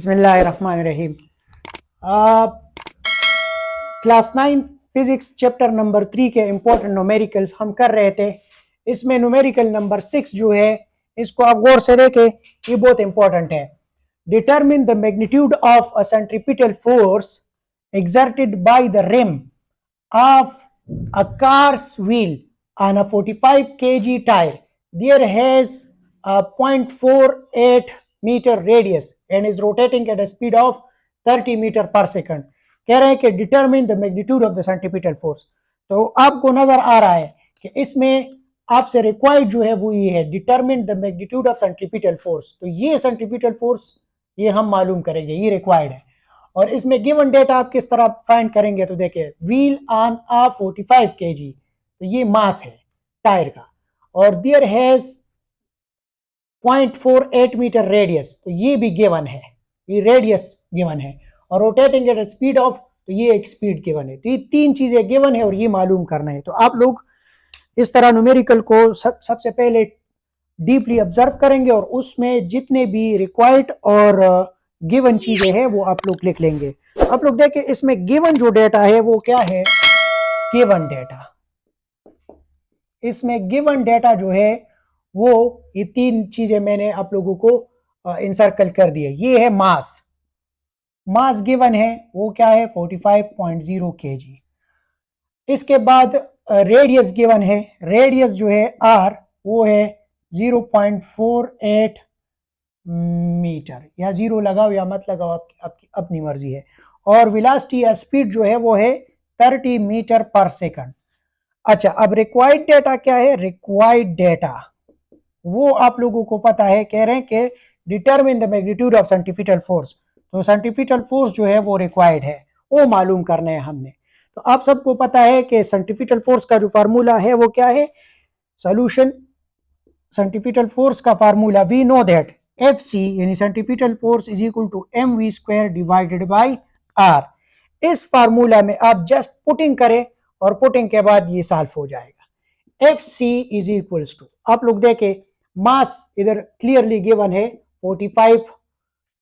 बिस्मिल्लाहिर्रहमानिर्रहीम। Class 9 physics chapter number 3 के important numericals हम कर रहे थे। इसमें न्यूमेरिकल नंबर 6 जो है, इसको आप गौर से देखें, ये बहुत इंपॉर्टेंट है। Determine the magnitude of a centripetal force exerted by the rim of a car's wheel on a 45 kg tire. There has a 0.48 meter radius and is rotating at a speed of 30 meter per second. कह रहे हैं कि determine the magnitude of the centripetal force. तो आपको नजर आ रहा है कि इसमें आपसे रिक्वायर्ड जो है वो ये है, determine the magnitude of centripetal force. तो ये सेंट्रीपिटल फोर्स ये हम मालूम करेंगे, ये रिक्वायर्ड है। और इसमें गिवन डेटा आप किस तरह फाइंड करेंगे, तो देखिए व्हील ऑन आ 45 kg, तो ये मास है टायर का, और देयर हैज 0.48 मीटर रेडियस, तो ये भी गिवन है, ये रेडियस गिवन है, और रोटेटिंग एट स्पीड ऑफ, तो ये एक स्पीड गिवन है। तो ये तीन चीजें गिवन है और ये मालूम करना है। तो आप लोग इस तरह न्यूमेरिकल को सबसे पहले डीपली ऑब्जर्व करेंगे और उसमें जितने भी रिक्वायर्ड और गिवन चीजें हैं वो आप लोग लिख लेंगे। आप लोग देखें इसमें गिवन जो डेटा है वो क्या है, गिवन डेटा। इसमें गिवन डेटा जो है वो ये तीन चीजें मैंने आप लोगों को इंसर्कल कर दिए। ये है मास, मास गिवन है वो क्या है 45.0 kg। इसके बाद रेडियस गिवन है, रेडियस जो है आर वो है 0.48 मीटर, या जीरो लगाओ या मत लगाओ, आपकी अपनी मर्जी है। और वेलोसिटी या स्पीड जो है वो है 30 मीटर पर सेकंड। अच्छा, अब रिक्वायर्ड डेटा क्या है, रिक्वायर्ड डेटा वो आप लोगों को पता है, कह रहे हैं कि determine the magnitude of centripetal force. तो सेंट्रीपिटल फोर्स जो है वो रिक्वायर्ड है, वो मालूम करना है हमने। तो आप सबको पता है कि सेंट्रीपिटल फोर्स का जो फार्मूला है वो क्या है, सोल्यूशन सेंट्रीपिटल फोर्स का formula we know that FC यानी centripetal force is equal to mv square divided by r। इस फार्मूला में आप जस्ट पुटिंग करें और पुटिंग के बाद ये सॉल्व हो जाएगा। FC इज इक्वल्स टू, आप लोग देखें मास इधर क्लियरली गिवन है 45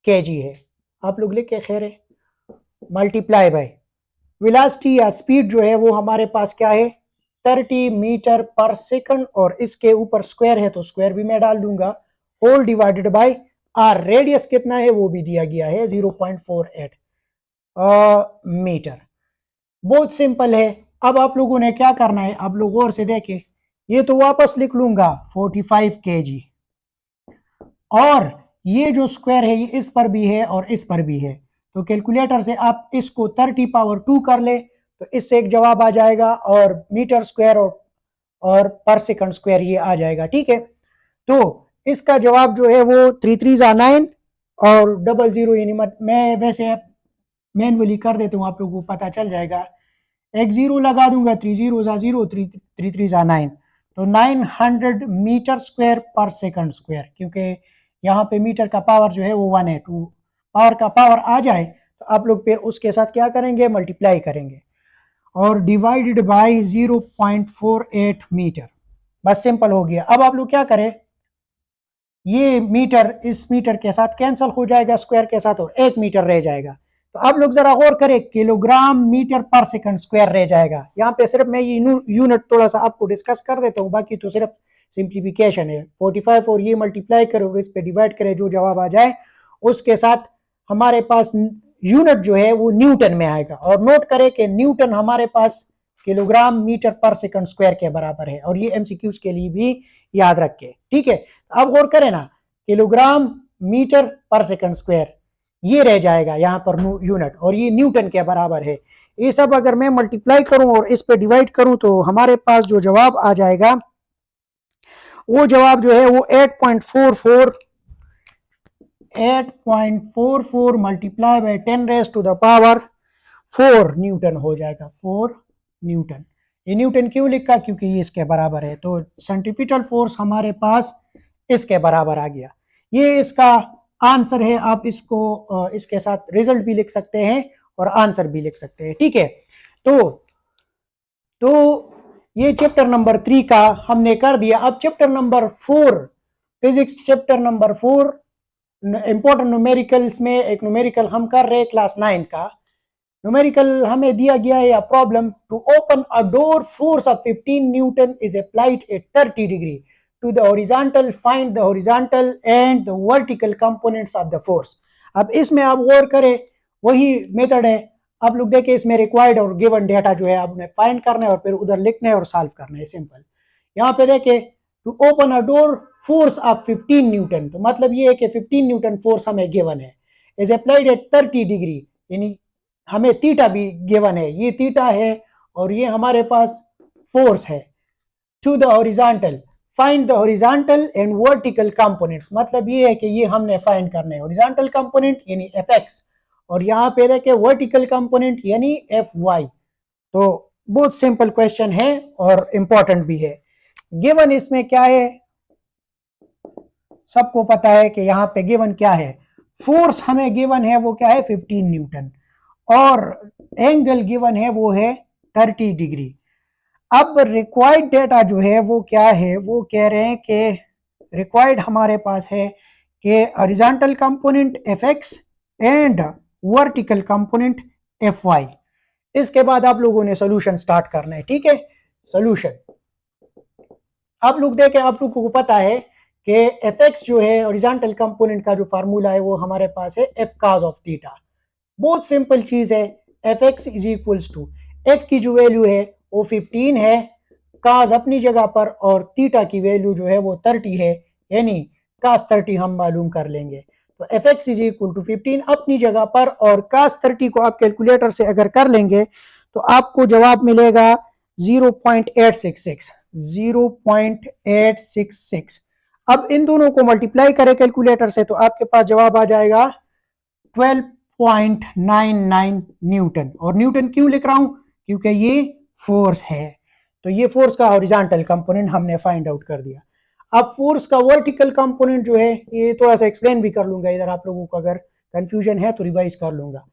kg है, आप लोग लिख के खैर है, मल्टीप्लाई बाय वेलोसिटी या स्पीड जो है वो हमारे पास क्या है 30 मीटर पर सेकंड, और इसके ऊपर स्क्वायर है तो स्क्वायर भी मैं डाल दूंगा, whole divided by R. Radius कितना है वो भी दिया गया है 0.48 मीटर। बहुत सिंपल है। अब आप लोगों ने क्या करना है, आप लोग गौर से देखें, ये तो वापस लिख लूंगा 45 kg, और ये जो स्क्वायर है ये इस पर भी है और इस पर भी है। तो कैलकुलेटर से आप इसको 30 पावर 2 कर ले तो इससे एक जवाब आ जाएगा, और मीटर स्क्वायर और पर सेकंड स्क्वायर ये आ जाएगा। ठीक है, तो इसका जवाब जो है वो 3 3 9 और 00, यानी मैं वैसे मैनुअली कर देता हूँ, आप लोगों को पता चल जाएगा। एक जीरो लगा दूंगा, 3 0 0, 3 3 9, तो 900 मीटर स्क्वायर पर सेकंड स्क्वायर, क्योंकि यहाँ पे मीटर का पावर जो है वो 1 है। 2 पावर का पावर आ जाए तो आप लोग फिर उसके साथ क्या करेंगे, मल्टीप्लाई करेंगे, और डिवाइडेड बाय 0.48 मीटर, बस सिंपल हो गया। अब आप लोग क्या करें, ये मीटर इस मीटर के साथ कैंसिल हो जाएगा स्क्वायर के साथ, और 1 मीटर रह जाएगा। तो आप लोग जरा गौर करें, किलोग्राम मीटर पर सेकंड स्क्वायर रह जाएगा। यहाँ पे सिर्फ मैं ये यूनिट थोड़ा सा आपको डिस्कस कर देता हूँ, बाकी तो सिर्फ सिंप्लीफिकेशन है। 45 और ये मल्टीप्लाई करो और इस पे डिवाइड करें, जो जवाब आ जाए उसके साथ हमारे पास यूनिट जो है वो न्यूटन में आएगा। और नोट करें कि न्यूटन हमारे पास किलोग्राम मीटर पर सेकंड स्क्वायर के बराबर है, और ये एमसीक्यूज के लिए भी याद रखें। ठीक है, अब गौर करें ना, किलोग्राम मीटर पर सेकंड स्क्वायर ये रह जाएगा यहाँ पर यूनिट, और ये न्यूटन के बराबर है। ये सब अगर मैं मल्टीप्लाई करूं और इस पे डिवाइड करूं तो हमारे पास जो जवाब आ जाएगा वो जवाब जो है वो 8.44 multiply by 10 raise to the power 4 newton हो जाएगा। 4 न्यूटन। ये न्यूटन क्यों लिखा, क्योंकि ये इसके बराबर है। तो सेंट्रीपिटल फोर्स हमारे पास इसके बराबर आ गया। ये इसका आंसर है। आप इसको इसके साथ रिजल्ट भी लिख सकते हैं और आंसर भी लिख सकते हैं। ठीक है, तो ये चैप्टर नंबर 3 का हमने कर दिया। अब chapter number 4 physics chapter number 4 important numericals में एक न्यूमेरिकल हम कर रहे हैं क्लास 9 का न्यूमेरिकल हमें दिया गया है या problem to open a door force of 15 newton is applied at 30 degree to the horizontal find the horizontal and the vertical components of the force. अब इसमें आप गौर करें वही मेथड है, आप लोग देखें इसमें रिक्वायर्ड और गिवन डेटा जो है आपने फाइंड करना है और फिर उधर लिखना है और सॉल्व करना है, सिंपल। यहाँ पे देखें to open a door force of 15 newton, तो मतलब ये है कि 15 न्यूटन फोर्स हमें गिवन है, इज अप्लाइड एट 30 डिग्री, यानी हमें थीटा भी गिवन है, ये थीटा है और ये हमारे पास फोर्स है। To the horizontal find the horizontal and vertical components, मतलब ये है कि ये हमने फाइंड करना है हॉरिजॉन्टल कंपोनेंट यानी एफ एक्स और यहाँ पे देखे वर्टिकल कंपोनेंट यानी एफ वाई। तो बहुत सिंपल क्वेश्चन है और इंपॉर्टेंट भी है। गिवन इसमें क्या है, सबको पता है कि यहाँ पे गिवन क्या है, फोर्स हमें गिवन है वो क्या है 15 न्यूटन और एंगल गिवन है वो है 30 डिग्री। अब रिक्वायर्ड डेटा जो है वो क्या है, वो कह रहे हैं कि रिक्वायर्ड हमारे पास है कि horizontal component F X and vertical component F Y. इसके बाद आप लोगों ने सोल्यूशन स्टार्ट करना है, ठीक है। सोल्यूशन आप लोग देखें, आप लोगों को पता है कि एफ एक्स जो है हॉरिजॉन्टल कंपोनेंट का जो फार्मूला है वो हमारे पास है एफ कॉस ऑफ थीटा। बहुत सिंपल चीज है, F X is equals to F की जो वैल्यू है वो 15 है, काज अपनी जगह पर और थीटा की वैल्यू जो है वो 30 है, यानी कास 30 हम मालूम कर लेंगे। तो F X is equal to 15 अपनी जगह पर और कास 30 को आप कैलकुलेटर से अगर कर लेंगे तो आपको जवाब मिलेगा 0.866 0.866। अब इन दोनों को मल्टीप्लाई करें कैलकुलेटर से तो आपके पास जवाब आ जाएगा 12.99 न्यूटन। और न्यूटन क्यों लिख रहा हूं, क्योंकि ये फोर्स है, तो ये फोर्स का हॉरिजॉन्टल कंपोनेंट हमने फाइंड आउट कर दिया। अब फोर्स का वर्टिकल कंपोनेंट जो है ये थोड़ा सा एक्सप्लेन भी कर लूंगा, इधर आप लोगों को अगर कंफ्यूजन है तो रिवाइज कर लूंगा।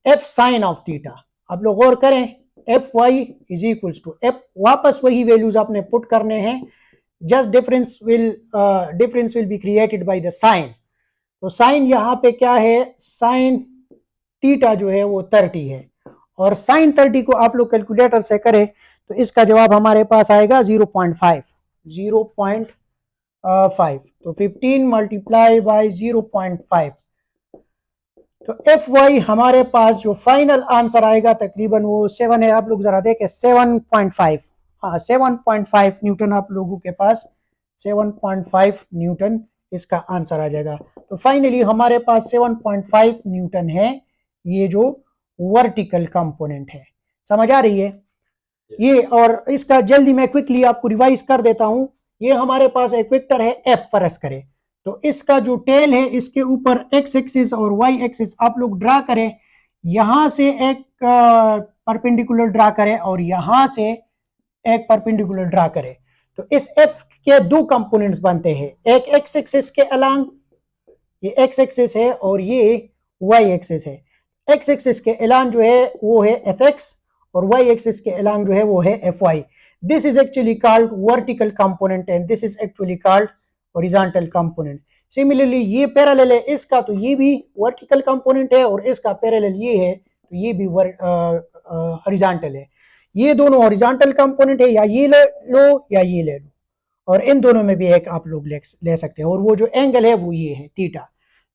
एफ साइन ऑफ थीटा, आप लोग गौर करें, F Y is equals to F, वापस वही वैल्यूज आपने पुट करने हैं, just difference will be created by the sine. तो साइन यहाँ पे क्या है, साइन थीटा जो है वो 30 है और साइन 30 को आप लोग कैलकुलेटर से करें तो इसका जवाब हमारे पास आएगा 0.5 0.5। तो 15 मल्टीप्लाई बाय 0.5, तो एफ वाई हमारे पास जो फाइनल आंसर आएगा तकरीबन वो 7 है। आप लोग जरा देखें 7.5, हाँ 7.5 न्यूटन आप लोगों के पास 7.5 न्यूटन इसका आंसर आ जाएगा। तो फाइनली हमारे पास 7.5 न्यूटन है ये जो वर्टिकल कंपोनेंट है, समझ आ रही है ये। और इसका जल्दी मैं क्विकली आपको रिवाइज कर देता हूं, ये हमारे पास एक वेक्टर है एफ फर्ज करें, तो इसका जो टेल है इसके ऊपर एक्स एक्सिस और वाई एक्सिस आप लोग ड्रा करें, यहां से एक परपेंडिकुलर ड्रा करें और यहां से एक परपेंडिकुलर ड्रा करें। तो इस एफ के दो कंपोनेंट्स बनते हैं, एक एक्स एक्सिस के अलांग, ये एक्स एक्सिस है और ये वाई एक्सिस है। एक्स एक्सिस के अलांग जो है वो है एफ एक्स और वाई एक्सिस के अलांग जो है वो है f y. This is actually called vertical component and this is actually called horizontal component. Similarly ये पैरेलल है इसका, तो ये भी वर्टिकल कंपोनेंट है और इसका पैरेलल ये है तो ये भी हॉरिजॉन्टल है। ये दोनों हॉरिजॉन्टल कंपोनेंट है, या ये ले लो या ये ले लो, और इन दोनों में भी एक आप लोग ले सकते हैं, और वो जो एंगल है वो ये है थीटा।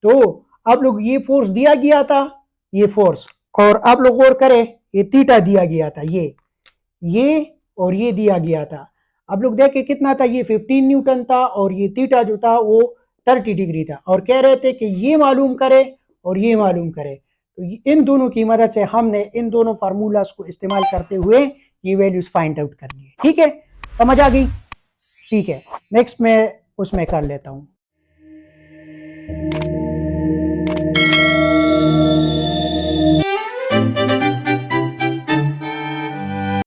तो आप लोग ये फोर्स दिया गया था, ये फोर्स, और आप लोग गौर करें ये थीटा दिया गया था, ये और ये दिया गया था। आप लोग देखें कितना था, ये 15 न्यूटन था और ये थीटा जो था वो 30 डिग्री था, और कह रहे थे कि ये मालूम करे और ये मालूम करे। तो इन दोनों की मदद से हमने इन दोनों फार्मूलाज को इस्तेमाल करते हुए ये वैल्यूज फाइंड आउट करनी है, ठीक है, समझ आ गई, ठीक है। नेक्स्ट मैं उसमें कर लेता हूं।